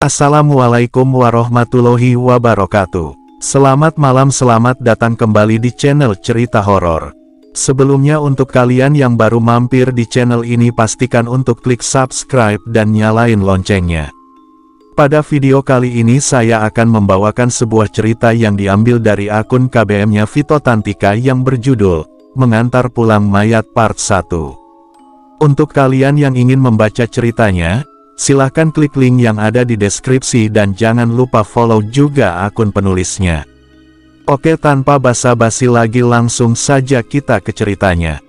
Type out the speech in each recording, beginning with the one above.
Assalamualaikum warahmatullahi wabarakatuh. Selamat malam, selamat datang kembali di channel Cerita Horor. Sebelumnya untuk kalian yang baru mampir di channel ini pastikan untuk klik subscribe dan nyalain loncengnya. Pada video kali ini saya akan membawakan sebuah cerita yang diambil dari akun KBM-nya Vito Tantika yang berjudul Mengantar Pulang Mayat Part 1. Untuk kalian yang ingin membaca ceritanya, silahkan klik link yang ada di deskripsi dan jangan lupa follow juga akun penulisnya. Oke, tanpa basa-basi lagi langsung saja kita ke ceritanya.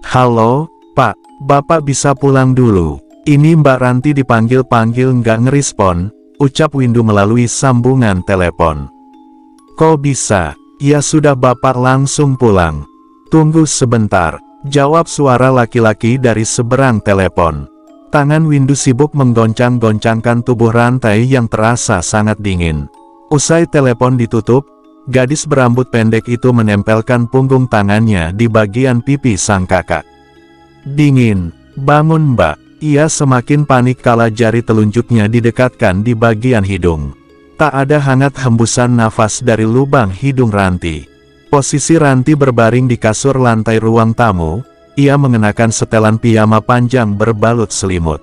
Halo, Pak. Bapak bisa pulang dulu. Ini Mbak Ranti dipanggil-panggil nggak ngerespon, ucap Windu melalui sambungan telepon. Kok bisa? Ya sudah, Bapak langsung pulang. Tunggu sebentar, jawab suara laki-laki dari seberang telepon. Tangan Windu sibuk menggoncang-goncangkan tubuh Rantai yang terasa sangat dingin. Usai telepon ditutup, gadis berambut pendek itu menempelkan punggung tangannya di bagian pipi sang kakak. Dingin, bangun Mbak. Ia semakin panik kala jari telunjuknya didekatkan di bagian hidung. Tak ada hangat hembusan nafas dari lubang hidung Ranti. Posisi Ranti berbaring di kasur lantai ruang tamu, ia mengenakan setelan piyama panjang berbalut selimut.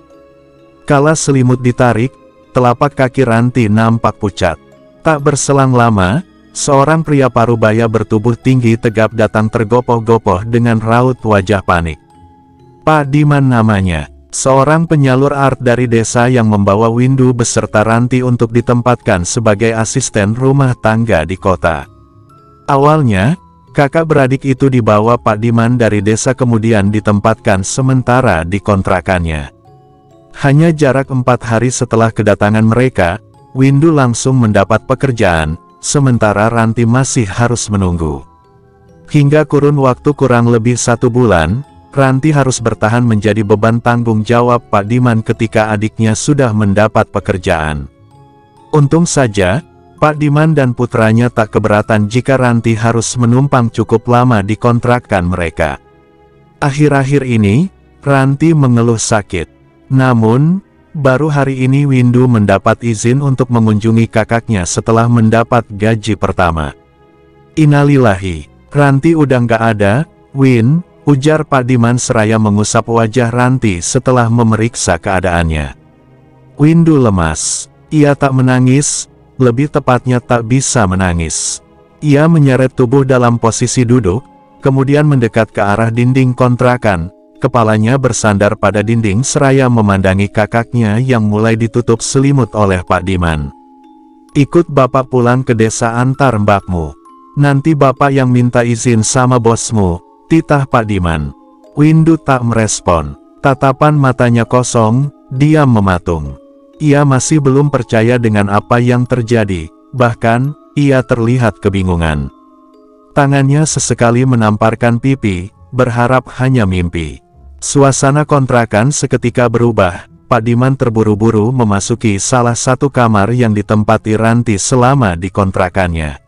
Kala selimut ditarik, telapak kaki Ranti nampak pucat. Tak berselang lama, seorang pria parubaya bertubuh tinggi tegap datang tergopoh-gopoh dengan raut wajah panik. Pak Diman namanya. Seorang penyalur art dari desa yang membawa Windu beserta Ranti untuk ditempatkan sebagai asisten rumah tangga di kota. Awalnya, kakak beradik itu dibawa Pak Diman dari desa kemudian ditempatkan sementara di kontrakannya. Hanya jarak 4 hari setelah kedatangan mereka, Windu langsung mendapat pekerjaan, sementara Ranti masih harus menunggu. Hingga kurun waktu kurang lebih 1 bulan, Ranti harus bertahan menjadi beban tanggung jawab Pak Diman ketika adiknya sudah mendapat pekerjaan. Untung saja, Pak Diman dan putranya tak keberatan jika Ranti harus menumpang cukup lama di kontrakan mereka. Akhir-akhir ini, Ranti mengeluh sakit. Namun, baru hari ini Windu mendapat izin untuk mengunjungi kakaknya setelah mendapat gaji pertama. Innalillahi, Ranti udah nggak ada, Win, ujar Pak Diman seraya mengusap wajah Ranti setelah memeriksa keadaannya. Windu lemas. Ia tak menangis, lebih tepatnya tak bisa menangis. Ia menyeret tubuh dalam posisi duduk, kemudian mendekat ke arah dinding kontrakan, kepalanya bersandar pada dinding seraya memandangi kakaknya yang mulai ditutup selimut oleh Pak Diman. Ikut Bapak pulang ke desa antar mbakmu. Nanti Bapak yang minta izin sama bosmu, titah Pak Diman. Windu tak merespon. Tatapan matanya kosong, diam mematung. Ia masih belum percaya dengan apa yang terjadi, bahkan, ia terlihat kebingungan. Tangannya sesekali menamparkan pipi, berharap hanya mimpi. Suasana kontrakan seketika berubah. Pak Diman terburu-buru memasuki salah satu kamar yang ditempati Ranti selama di kontrakannya.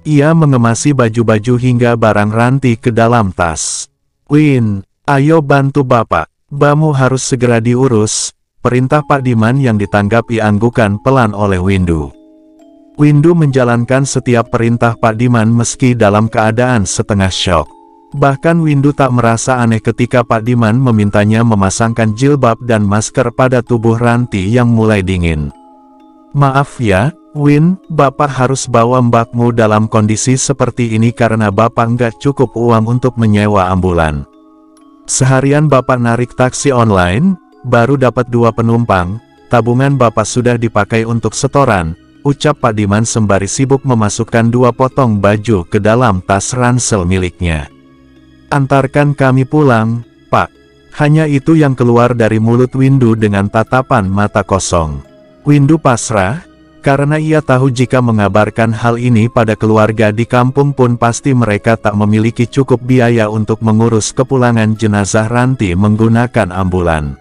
Ia mengemasi baju-baju hingga barang Ranti ke dalam tas. Win, ayo bantu Bapak. Bamu harus segera diurus, perintah Pak Diman yang ditanggapi anggukan pelan oleh Windu. Windu menjalankan setiap perintah Pak Diman meski dalam keadaan setengah syok. Bahkan Windu tak merasa aneh ketika Pak Diman memintanya memasangkan jilbab dan masker pada tubuh Ranti yang mulai dingin. Maaf ya, Win, Bapak harus bawa mbakmu dalam kondisi seperti ini karena Bapak nggak cukup uang untuk menyewa ambulan. Seharian Bapak narik taksi online, baru dapat 2 penumpang, tabungan Bapak sudah dipakai untuk setoran, ucap Pak Diman sembari sibuk memasukkan 2 potong baju ke dalam tas ransel miliknya. Antarkan kami pulang, Pak. Hanya itu yang keluar dari mulut Windu dengan tatapan mata kosong. Windu pasrah, karena ia tahu jika mengabarkan hal ini pada keluarga di kampung pun pasti mereka tak memiliki cukup biaya untuk mengurus kepulangan jenazah Ranti menggunakan ambulan.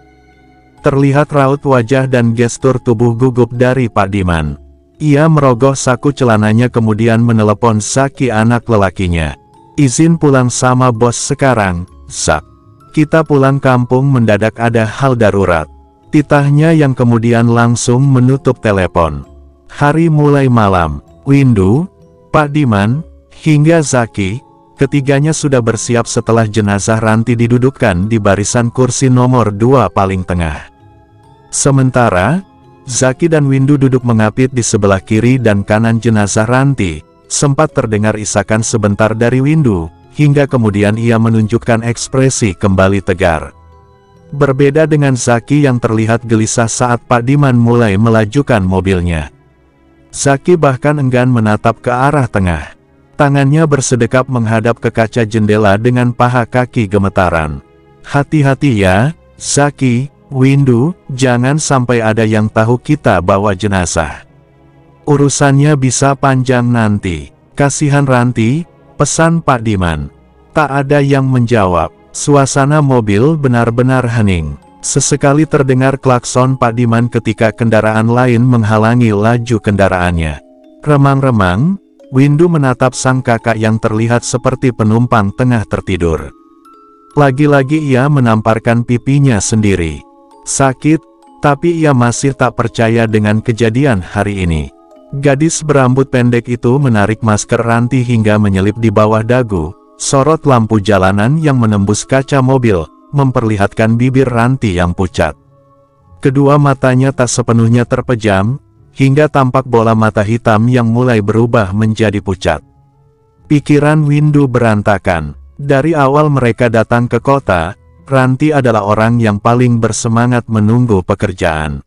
Terlihat raut wajah dan gestur tubuh gugup dari Pak Diman. Ia merogoh saku celananya kemudian menelepon Zaki anak lelakinya. "Izin pulang sama bos sekarang, Zak. Kita pulang kampung mendadak ada hal darurat." Titahnya yang kemudian langsung menutup telepon. Hari mulai malam, Windu, Pak Diman, hingga Zaki, ketiganya sudah bersiap setelah jenazah Ranti didudukkan di barisan kursi nomor 2 paling tengah. Sementara, Zaki dan Windu duduk mengapit di sebelah kiri dan kanan jenazah Ranti. Sempat terdengar isakan sebentar dari Windu, hingga kemudian ia menunjukkan ekspresi kembali tegar. Berbeda dengan Zaki yang terlihat gelisah saat Pak Diman mulai melajukan mobilnya. Zaki bahkan enggan menatap ke arah tengah. Tangannya bersedekap menghadap ke kaca jendela dengan paha kaki gemetaran. "Hati-hati ya, Zaki, Windu, jangan sampai ada yang tahu kita bawa jenazah. Urusannya bisa panjang nanti. Kasihan Ranti," pesan Pak Diman. Tak ada yang menjawab. Suasana mobil benar-benar hening. Sesekali terdengar klakson Pak Diman ketika kendaraan lain menghalangi laju kendaraannya. Remang-remang, Windu menatap sang kakak yang terlihat seperti penumpang tengah tertidur. Lagi-lagi ia menamparkan pipinya sendiri. Sakit, tapi ia masih tak percaya dengan kejadian hari ini. Gadis berambut pendek itu menarik masker Ranti hingga menyelip di bawah dagu. Sorot lampu jalanan yang menembus kaca mobil, memperlihatkan bibir Ranti yang pucat. Kedua matanya tak sepenuhnya terpejam, hingga tampak bola mata hitam yang mulai berubah menjadi pucat. Pikiran Windu berantakan. Dari awal mereka datang ke kota, Ranti adalah orang yang paling bersemangat menunggu pekerjaan.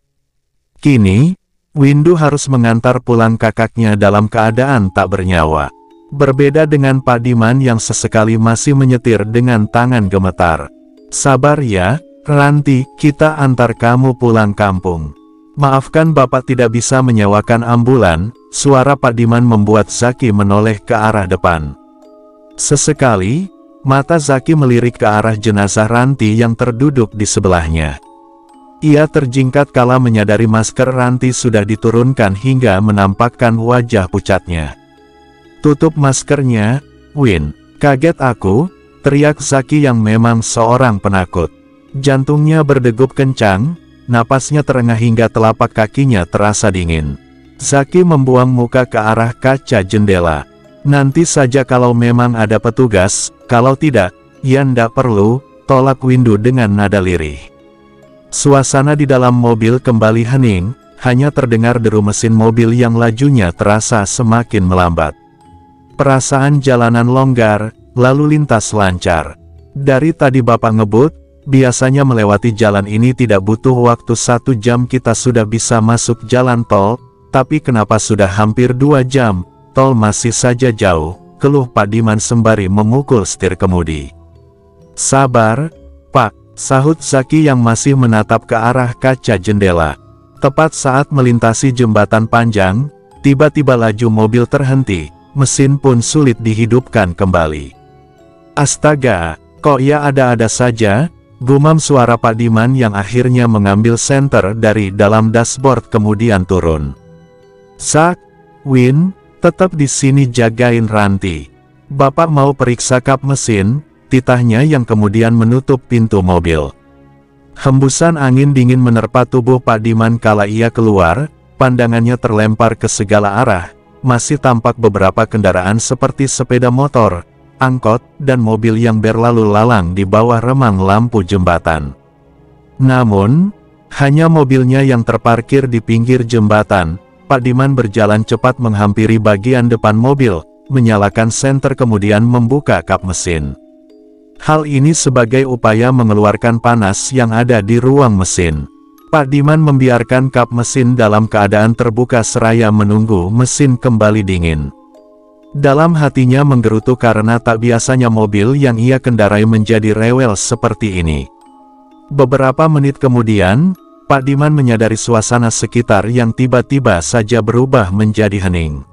Kini, Windu harus mengantar pulang kakaknya dalam keadaan tak bernyawa. Berbeda dengan Pak Diman yang sesekali masih menyetir dengan tangan gemetar. "Sabar ya, Ranti, kita antar kamu pulang kampung." "Maafkan Bapak tidak bisa menyewakan ambulan," suara Pak Diman membuat Zaki menoleh ke arah depan. Sesekali, mata Zaki melirik ke arah jenazah Ranti yang terduduk di sebelahnya. Ia terjingkat kala menyadari masker Ranti sudah diturunkan hingga menampakkan wajah pucatnya. "Tutup maskernya, Win." "Kaget aku," teriak Zaki yang memang seorang penakut. Jantungnya berdegup kencang, napasnya terengah hingga telapak kakinya terasa dingin. Zaki membuang muka ke arah kaca jendela. "Nanti saja kalau memang ada petugas, kalau tidak, ya ndak perlu," tolak Windu dengan nada lirih. Suasana di dalam mobil kembali hening, hanya terdengar deru mesin mobil yang lajunya terasa semakin melambat. Perasaan jalanan longgar, lalu lintas lancar. "Dari tadi Bapak ngebut, biasanya melewati jalan ini tidak butuh waktu 1 jam kita sudah bisa masuk jalan tol, tapi kenapa sudah hampir 2 jam? Tol masih saja jauh," keluh Pak Diman sembari memukul setir kemudi. "Sabar, Pak," sahut Zaki yang masih menatap ke arah kaca jendela. Tepat saat melintasi jembatan panjang, tiba-tiba laju mobil terhenti, mesin pun sulit dihidupkan kembali. "Astaga, kok ya ada-ada saja?" gumam suara Pak Diman yang akhirnya mengambil senter dari dalam dashboard kemudian turun. "Zak, Win, tetap di sini jagain Ranti. Bapak mau periksa kap mesin," titahnya yang kemudian menutup pintu mobil. Hembusan angin dingin menerpa tubuh Pak Diman kala ia keluar, pandangannya terlempar ke segala arah, masih tampak beberapa kendaraan seperti sepeda motor, angkot, dan mobil yang berlalu lalang di bawah remang lampu jembatan. Namun, hanya mobilnya yang terparkir di pinggir jembatan. Pak Diman berjalan cepat menghampiri bagian depan mobil, menyalakan senter kemudian membuka kap mesin. Hal ini sebagai upaya mengeluarkan panas yang ada di ruang mesin. Pak Diman membiarkan kap mesin dalam keadaan terbuka seraya menunggu mesin kembali dingin. Dalam hatinya menggerutu karena tak biasanya mobil yang ia kendarai menjadi rewel seperti ini. Beberapa menit kemudian, Pak Diman menyadari suasana sekitar yang tiba-tiba saja berubah menjadi hening.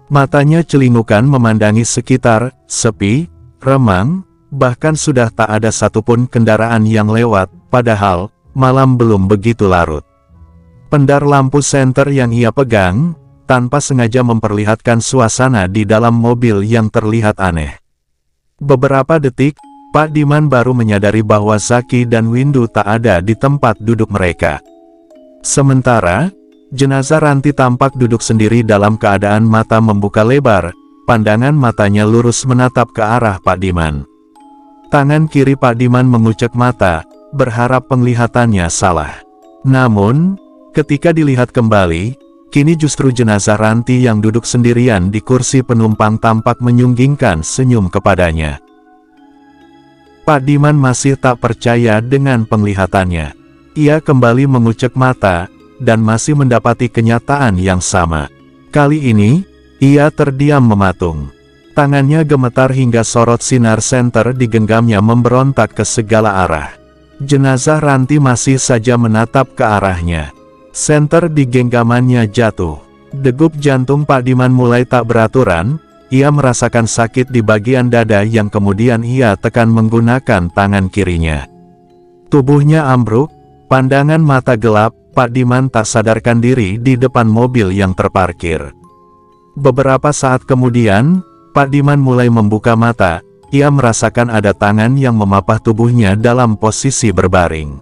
Matanya celingukan memandangi sekitar, sepi, remang, bahkan sudah tak ada satupun kendaraan yang lewat, padahal, malam belum begitu larut. Pendar lampu senter yang ia pegang, tanpa sengaja memperlihatkan suasana di dalam mobil yang terlihat aneh. Beberapa detik, Pak Diman baru menyadari bahwa Zaki dan Windu tak ada di tempat duduk mereka. Sementara, jenazah Ranti tampak duduk sendiri dalam keadaan mata membuka lebar, pandangan matanya lurus menatap ke arah Pak Diman. Tangan kiri Pak Diman mengucek mata, berharap penglihatannya salah. Namun, ketika dilihat kembali, kini justru jenazah Ranti yang duduk sendirian di kursi penumpang tampak menyunggingkan senyum kepadanya. Pak Diman masih tak percaya dengan penglihatannya. Ia kembali mengucek mata, dan masih mendapati kenyataan yang sama. Kali ini, ia terdiam mematung. Tangannya gemetar hingga sorot sinar senter digenggamnya memberontak ke segala arah. Jenazah Ranti masih saja menatap ke arahnya. Senter di genggamannya jatuh. Degup jantung Pak Diman mulai tak beraturan. Ia merasakan sakit di bagian dada yang kemudian ia tekan menggunakan tangan kirinya. Tubuhnya ambruk, pandangan mata gelap, Pak Diman tak sadarkan diri di depan mobil yang terparkir. Beberapa saat kemudian, Pak Diman mulai membuka mata. Ia merasakan ada tangan yang memapah tubuhnya dalam posisi berbaring.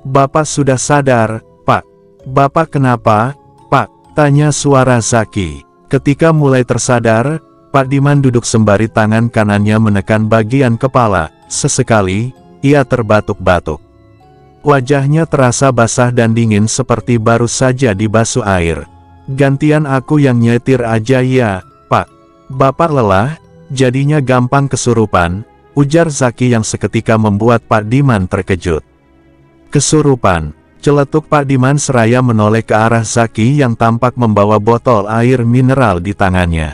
"Bapak sudah sadar, Pak?" "Bapak kenapa, Pak?" tanya suara Zaki. Ketika mulai tersadar, Pak Diman duduk sembari tangan kanannya menekan bagian kepala. Sesekali, ia terbatuk-batuk. Wajahnya terasa basah dan dingin seperti baru saja dibasuh air. "Gantian aku yang nyetir aja ya, Pak. Bapak lelah, jadinya gampang kesurupan," ujar Zaki yang seketika membuat Pak Diman terkejut. "Kesurupan?" celetuk Pak Diman seraya menoleh ke arah Zaki yang tampak membawa botol air mineral di tangannya.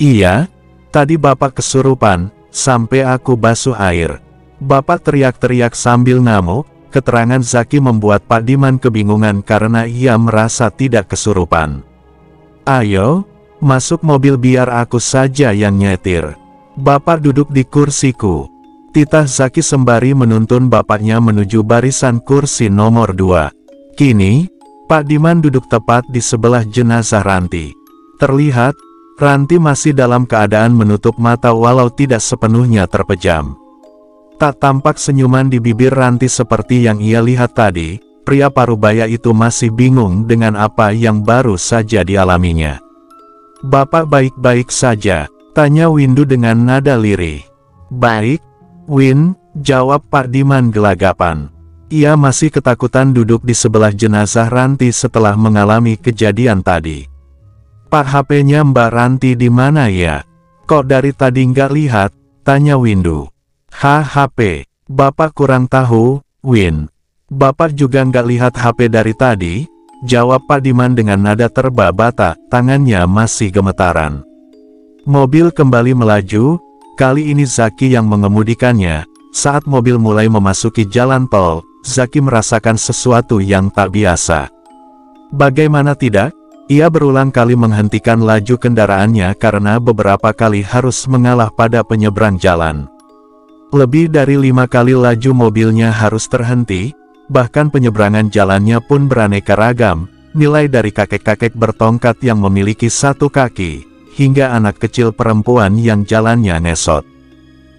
"Iya, tadi Bapak kesurupan, sampai aku basuh air." Bapak teriak-teriak sambil ngamuk. Keterangan Zaki membuat Pak Diman kebingungan karena ia merasa tidak kesurupan. "Ayo, masuk mobil biar aku saja yang nyetir. Bapak duduk di kursiku," titah Zaki sembari menuntun bapaknya menuju barisan kursi nomor 2. Kini, Pak Diman duduk tepat di sebelah jenazah Ranti. Terlihat, Ranti masih dalam keadaan menutup mata walau tidak sepenuhnya terpejam. Tak tampak senyuman di bibir Ranti seperti yang ia lihat tadi. Pria parubaya itu masih bingung dengan apa yang baru saja dialaminya. "Bapak baik-baik saja?" tanya Windu dengan nada lirih. "Baik, Win," jawab Pak Diman gelagapan. Ia masih ketakutan duduk di sebelah jenazah Ranti setelah mengalami kejadian tadi. "Pak, HP-nya Mbak Ranti di mana ya? Kok dari tadi nggak lihat?" tanya Windu. HP, Bapak kurang tahu, Win. Bapak juga nggak lihat HP dari tadi," jawab Pak Diman dengan nada terbata, tangannya masih gemetaran. Mobil kembali melaju. Kali ini Zaki yang mengemudikannya. Saat mobil mulai memasuki jalan tol, Zaki merasakan sesuatu yang tak biasa. Bagaimana tidak, ia berulang kali menghentikan laju kendaraannya karena beberapa kali harus mengalah pada penyeberang jalan. Lebih dari 5 kali laju mobilnya harus terhenti, bahkan penyeberangan jalannya pun beraneka ragam, nilai dari kakek-kakek bertongkat yang memiliki 1 kaki, hingga anak kecil perempuan yang jalannya ngesot.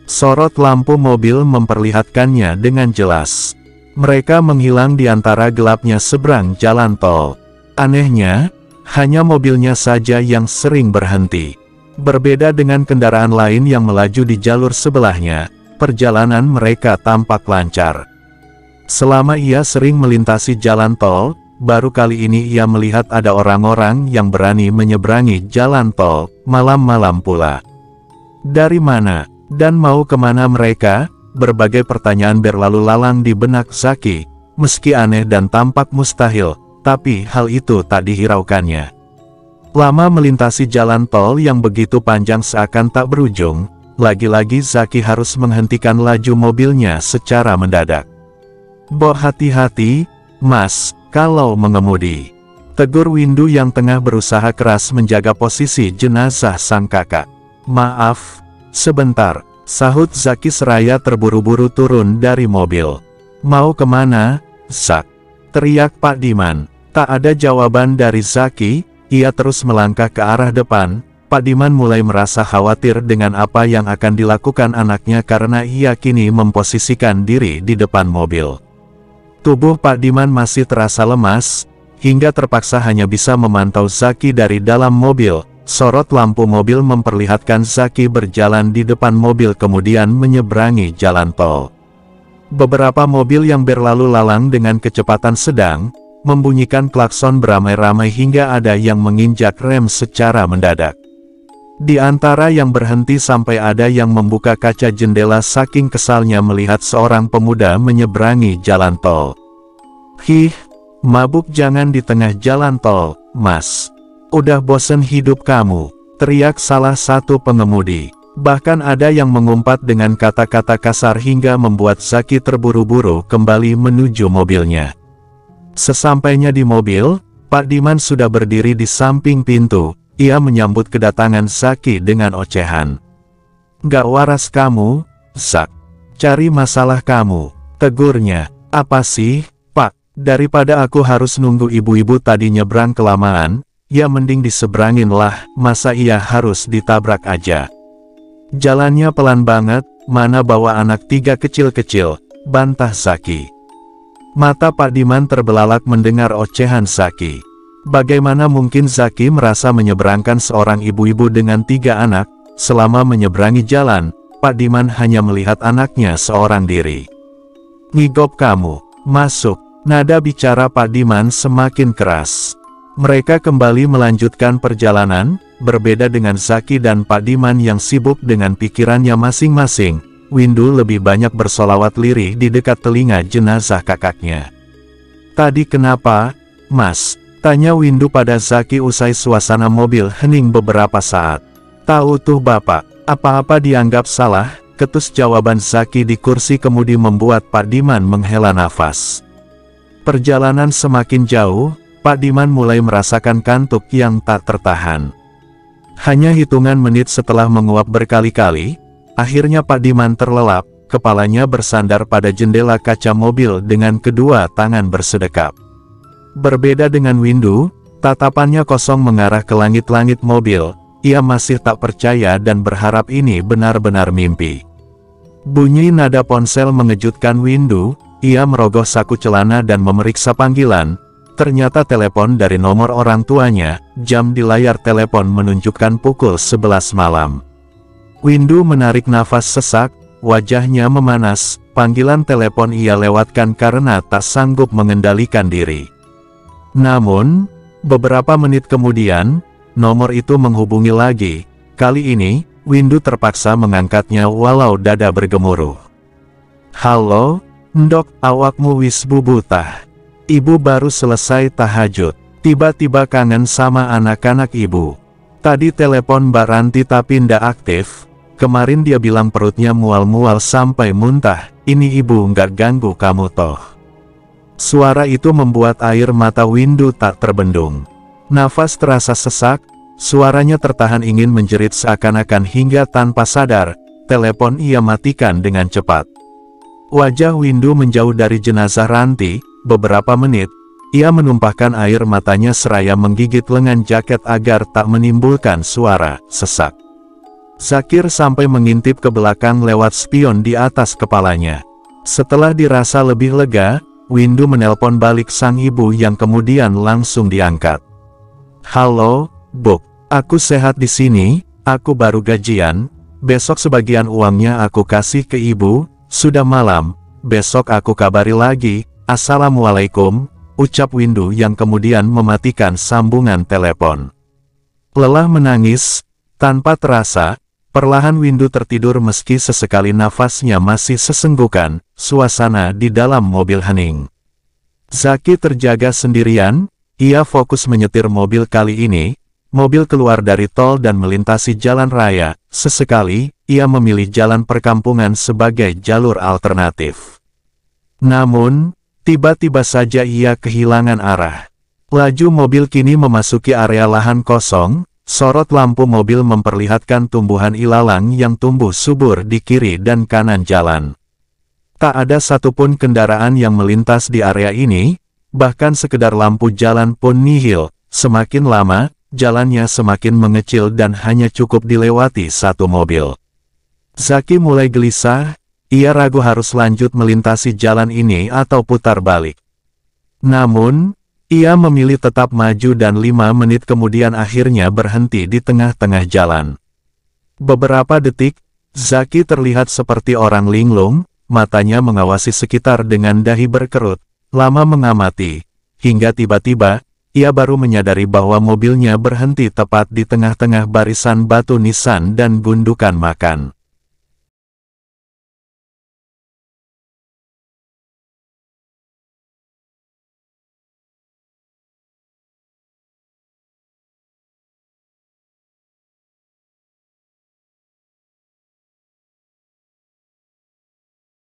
Sorot lampu mobil memperlihatkannya dengan jelas. Mereka menghilang di antara gelapnya seberang jalan tol. Anehnya, hanya mobilnya saja yang sering berhenti. Berbeda dengan kendaraan lain yang melaju di jalur sebelahnya, perjalanan mereka tampak lancar. Selama ia sering melintasi jalan tol, baru kali ini ia melihat ada orang-orang yang berani menyeberangi jalan tol, malam-malam pula. Dari mana, dan mau kemana mereka? Berbagai pertanyaan berlalu lalang di benak Zaki, meski aneh dan tampak mustahil, tapi hal itu tak dihiraukannya. Lama melintasi jalan tol yang begitu panjang seakan tak berujung, lagi-lagi Zaki harus menghentikan laju mobilnya secara mendadak. "Bo, hati-hati, Mas, kalau mengemudi," tegur Windu yang tengah berusaha keras menjaga posisi jenazah sang kakak. "Maaf, sebentar," sahut Zaki seraya terburu-buru turun dari mobil. "Mau kemana, Zak?" teriak Pak Diman. Tak ada jawaban dari Zaki. ia terus melangkah ke arah depan. Pak Diman mulai merasa khawatir dengan apa yang akan dilakukan anaknya karena ia kini memposisikan diri di depan mobil. Tubuh Pak Diman masih terasa lemas, hingga terpaksa hanya bisa memantau Zaki dari dalam mobil. Sorot lampu mobil memperlihatkan Zaki berjalan di depan mobil kemudian menyeberangi jalan tol. Beberapa mobil yang berlalu lalang dengan kecepatan sedang, membunyikan klakson beramai-ramai hingga ada yang menginjak rem secara mendadak. Di antara yang berhenti sampai ada yang membuka kaca jendela saking kesalnya melihat seorang pemuda menyeberangi jalan tol. "Hih, mabuk jangan di tengah jalan tol, Mas. Udah bosen hidup kamu," teriak salah satu pengemudi. Bahkan ada yang mengumpat dengan kata-kata kasar hingga membuat Zaki terburu-buru kembali menuju mobilnya. Sesampainya di mobil, Pak Diman sudah berdiri di samping pintu. Ia menyambut kedatangan Zaki dengan ocehan. "Gak waras kamu, Zak. Cari masalah kamu," tegurnya. "Apa sih, Pak? Daripada aku harus nunggu ibu-ibu tadi nyebrang kelamaan, ya mending diseberangin lah, masa iya harus ditabrak aja. Jalannya pelan banget, mana bawa anak 3 kecil-kecil," bantah Zaki. Mata Pak Diman terbelalak mendengar ocehan Zaki. Bagaimana mungkin Zaki merasa menyeberangkan seorang ibu-ibu dengan 3 anak? Selama menyeberangi jalan, Pak Diman hanya melihat anaknya seorang diri. "Ngigop kamu, masuk," nada bicara Pak Diman semakin keras. Mereka kembali melanjutkan perjalanan, berbeda dengan Zaki dan Pak Diman yang sibuk dengan pikirannya masing-masing. Windu lebih banyak bersolawat lirih di dekat telinga jenazah kakaknya. "Tadi kenapa, Mas?" tanya Windu pada Zaki usai suasana mobil hening beberapa saat. "Tahu tuh Bapak, apa-apa dianggap salah," ketus jawaban Zaki di kursi kemudi membuat Pak Diman menghela nafas. Perjalanan semakin jauh, Pak Diman mulai merasakan kantuk yang tak tertahan. Hanya hitungan menit setelah menguap berkali-kali, akhirnya Pak Diman terlelap, kepalanya bersandar pada jendela kaca mobil dengan kedua tangan bersedekap. Berbeda dengan Windu, tatapannya kosong mengarah ke langit-langit mobil. Ia masih tak percaya dan berharap ini benar-benar mimpi. Bunyi nada ponsel mengejutkan Windu. Ia merogoh saku celana dan memeriksa panggilan. Ternyata telepon dari nomor orang tuanya. Jam di layar telepon menunjukkan pukul 11 malam. Windu menarik nafas sesak, wajahnya memanas. Panggilan telepon ia lewatkan karena tak sanggup mengendalikan diri. Namun, beberapa menit kemudian, nomor itu menghubungi lagi. Kali ini, Windu terpaksa mengangkatnya walau dada bergemuruh. "Halo, Ndok, awakmu wis bubutah. Ibu baru selesai tahajud. Tiba-tiba kangen sama anak-anak ibu. Tadi telepon Mbak Ranti tapi ndak aktif. Kemarin dia bilang perutnya mual-mual sampai muntah. Ini ibu nggak ganggu kamu toh?" Suara itu membuat air mata Windu tak terbendung. Nafas terasa sesak, suaranya tertahan ingin menjerit seakan-akan hingga tanpa sadar, telepon ia matikan dengan cepat. Wajah Windu menjauh dari jenazah Ranti, beberapa menit, ia menumpahkan air matanya seraya menggigit lengan jaket agar tak menimbulkan suara sesak. Zakir sampai mengintip ke belakang lewat spion di atas kepalanya. Setelah dirasa lebih lega, Windu menelpon balik sang ibu yang kemudian langsung diangkat. "Halo, Buk. Aku sehat di sini, aku baru gajian. Besok sebagian uangnya aku kasih ke ibu. Sudah malam, besok aku kabari lagi. Assalamualaikum," ucap Windu yang kemudian mematikan sambungan telepon. Lelah menangis, tanpa terasa, perlahan Windu tertidur meski sesekali nafasnya masih sesenggukan. Suasana di dalam mobil hening. Zaki terjaga sendirian, ia fokus menyetir mobil kali ini. Mobil keluar dari tol dan melintasi jalan raya. Sesekali, ia memilih jalan perkampungan sebagai jalur alternatif. Namun, tiba-tiba saja ia kehilangan arah. Laju mobil kini memasuki area lahan kosong. Sorot lampu mobil memperlihatkan tumbuhan ilalang yang tumbuh subur di kiri dan kanan jalan. Tak ada satupun kendaraan yang melintas di area ini, bahkan sekedar lampu jalan pun nihil. Semakin lama, jalannya semakin mengecil dan hanya cukup dilewati satu mobil. Zaki mulai gelisah, ia ragu harus lanjut melintasi jalan ini atau putar balik. Namun, ia memilih tetap maju dan 5 menit kemudian akhirnya berhenti di tengah-tengah jalan. Beberapa detik, Zaki terlihat seperti orang linglung, matanya mengawasi sekitar dengan dahi berkerut, lama mengamati, hingga tiba-tiba, ia baru menyadari bahwa mobilnya berhenti tepat di tengah-tengah barisan batu nisan dan gundukan makan.